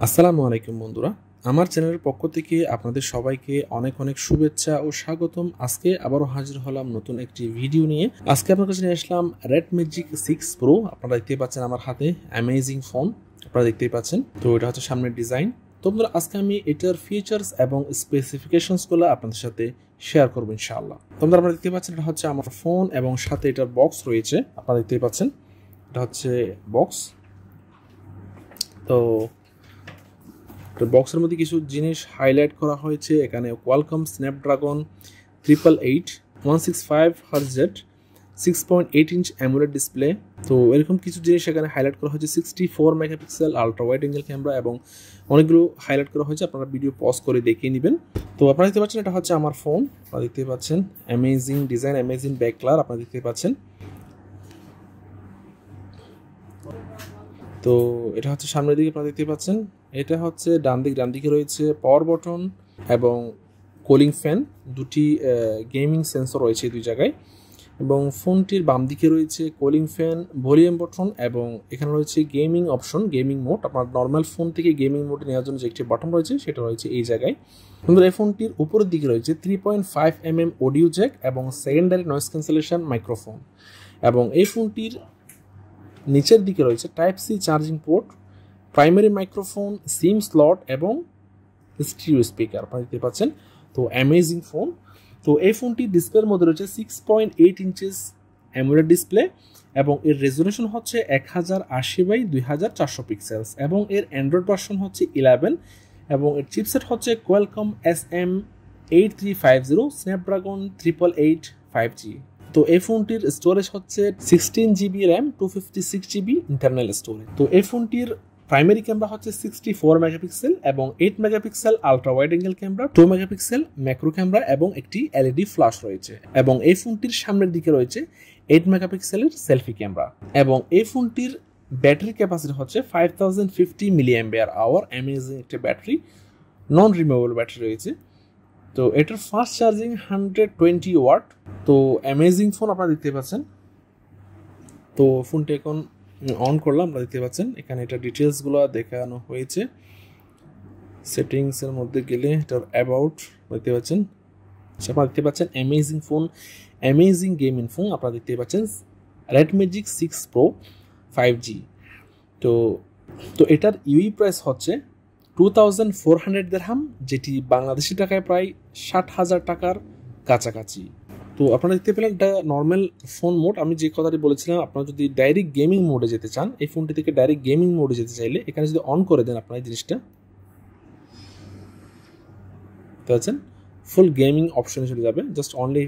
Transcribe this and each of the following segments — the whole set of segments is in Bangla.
আসসালামু আলাইকুম বন্ধুরা, আমার চ্যানেলের পক্ষ থেকে আপনাদের সবাইকে অনেক অনেক শুভেচ্ছা ও স্বাগতম। আজকে আবারও হাজির হলাম নতুন একটি ভিডিও নিয়ে। আজকে আপনার কাছে নিয়ে আসলাম Redmagic 6 Pro। আপনারা দেখতেই পাচ্ছেন আমার হাতে অ্যামেজিং ফোন, আপনারা দেখতেই পাচ্ছেন। তো এটা হচ্ছে সামনের ডিজাইন। তো বন্ধুরা, আজকে আমি এটার ফিচার্স এবং স্পেসিফিকেশনসগুলো আপনাদের সাথে শেয়ার করবো ইনশাআল্লাহ। তো আপনারা দেখতে পাচ্ছেন এটা হচ্ছে আমার ফোন এবং সাথে এটার বক্স রয়েছে, আপনারা দেখতেই পাচ্ছেন। এটা হচ্ছে বক্স। তো বক্সের মধ্যে কিছু জিনিস হাইলাইট করা হয়েছে। এখানে Qualcomm Snapdragon 888 165 Hz 6.8 inch AMOLED display. তো এরকম কিছু জিনিস এখানে হাইলাইট করা হয়েছে। 64 megapixel ultra wide angle camera এবং অনেকগুলো হাইলাইট করা হয়েছে। আপনারা ভিডিও পজ করে দেখিয়ে নেবেন। তো আপনারা দেখতে পাচ্ছেন এটা হচ্ছে আমার ফোন, আপনারা দেখতে পাচ্ছেন amazing design, amazing back colour, আপনারা দেখতে পাচ্ছেন। তো এটা হচ্ছে সামনের দিকে আপনারা দেখতে পাচ্ছেন। এটা হচ্ছে ডান দিকে রয়েছে পাওয়ার বটন এবং কুলিং ফ্যান, দুটি গেমিং সেন্সর রয়েছে দুই জায়গায়। এবং ফোনটির বাম দিকে রয়েছে কুলিং ফ্যান, ভলিউম বটন এবং এখানে রয়েছে গেমিং অপশন, গেমিং মোড। আপনার নর্মাল ফোন থেকে গেমিং মোডে নেওয়ার জন্য যে একটি বাটন রয়েছে সেটা রয়েছে এই জায়গায়। সুন্দর, এই ফোনটির উপরের দিকে রয়েছে 3.5 mm অডিও জ্যাক এবং সেকেন্ডারি নয়েজ ক্যান্সেলেশন মাইক্রোফোন। এবং এই ফোনটির নিচের দিকে রয়েছে type C charging port, primary microphone, SIM slot এবং স্টিরিও স্পিকার, আপনারা দেখতে পাচ্ছেন। তো অ্যামেজিং ফোন। তো এই ফোনটি ডিসপ্লের মধ্যে রয়েছে 6.8 ইঞ্চেস AMOLED ডিসপ্লে এবং এর রেজোলিউশন হচ্ছে 1080x2400 পিক্সেলস এবং এর অ্যান্ড্রয়েড ভার্সন হচ্ছে 11 এবং এর চিপসেট হচ্ছে কোয়ালকম SM8350 স্ন্যাপড্রাগন 888 5G। তো এই ফোনটির স্টোরেজ হচ্ছে 16 GB RAM, 256 GB internal storage. তো এই ফোনটির প্রাইমারি ক্যামেরা হচ্ছে 64 মেগাপিক্সেল এবং 8 megapixel ultra wide angle camera, 2 megapixel macro camera এবং একটি LED ফ্ল্যাশ রয়েছে। এবং এই ফোনটির সামনের দিকে রয়েছে 8 মেগাপিক্সেলের সেলফি ক্যামেরা। এবং এই ফোনটির ব্যাটারি ক্যাপাসিটি হচ্ছে 5050 mAh, অ্যামেজিং একটা ব্যাটারি, নন রিমুভেবল ব্যাটারি রয়েছে। তো এটার ফাস্ট চার্জিং 120 ওয়াট। তো অ্যামেজিং ফোন, আপনারা দেখতে পাচ্ছেন। তো ফোনটা এখন অন করলাম, আপনারা দেখতে পাচ্ছেন এখানে এটা ডিটেলসগুলো দেখানো হয়েছে। সেটিংসের মধ্যে গেলে এটার অ্যাবাউট দেখতে পাচ্ছেন। আপনারা দেখতে পাচ্ছেন amazing phone, amazing gaming phone, আপনারা দেখতে পাচ্ছেন Redmagic 6 Pro 5G। তো এটার ইউই প্রাইস হচ্ছে 2400 দিরহাম, যেটি বাংলাদেশি টাকায় প্রায় 60,000 টাকার কাছাকাছি। তো আপনারা দেখতে পেলেন এটা নর্মাল ফোন মোড। আমি যে কথাটি বলেছিলাম, আপনারা যদি ডাইরেক্ট গেমিং মোডে যেতে চান, এই ফোনটি থেকে ডাইরেক্ট গেমিং মোডে যেতে চাইলে এখানে যদি অন করে দেন আপনারা এই জিনিসটা, দেখছেন ফুল গেমিং অপশনে চলে যাবে। জাস্ট অনলি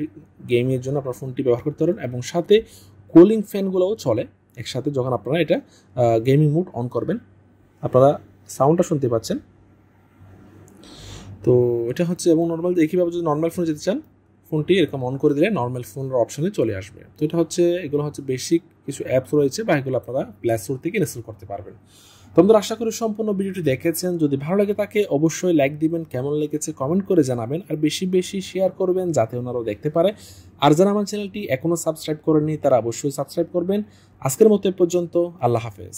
গেমিংয়ের জন্য আপনার ফোনটি ব্যবহার করতে পারেন এবং সাথে কুলিং ফ্যানগুলোও চলে একসাথে যখন আপনারা এটা গেমিং মোড অন করবেন। আপনারা সাউন্ডটা শুনতে পাচ্ছেন। তো এটা হচ্ছে, এবং নর্মাল একইভাবে যদি নর্মাল ফোনে যেতে চান, ফোনটি এরকম অন করে দিলে নর্মাল ফোনের অপশনে চলে আসবে। তো এটা হচ্ছে, এগুলো হচ্ছে বেসিক কিছু অ্যাপস রয়েছে বা এগুলো আপনারা প্লে স্টোর থেকে ইনস্টল করতে পারবেন। তো আপনারা আশা করি সম্পূর্ণ ভিডিওটি দেখেছেন। যদি ভালো লাগে তাকে অবশ্যই লাইক দিবেন, কেমন লেগেছে কমেন্ট করে জানাবেন আর বেশি বেশি শেয়ার করবেন যাতে ওনারাও দেখতে পারে। আর যারা আমার চ্যানেলটি এখনও সাবস্ক্রাইব করেননি তারা অবশ্যই সাবস্ক্রাইব করবেন। আজকের মতো এ পর্যন্ত, আল্লাহ হাফেজ।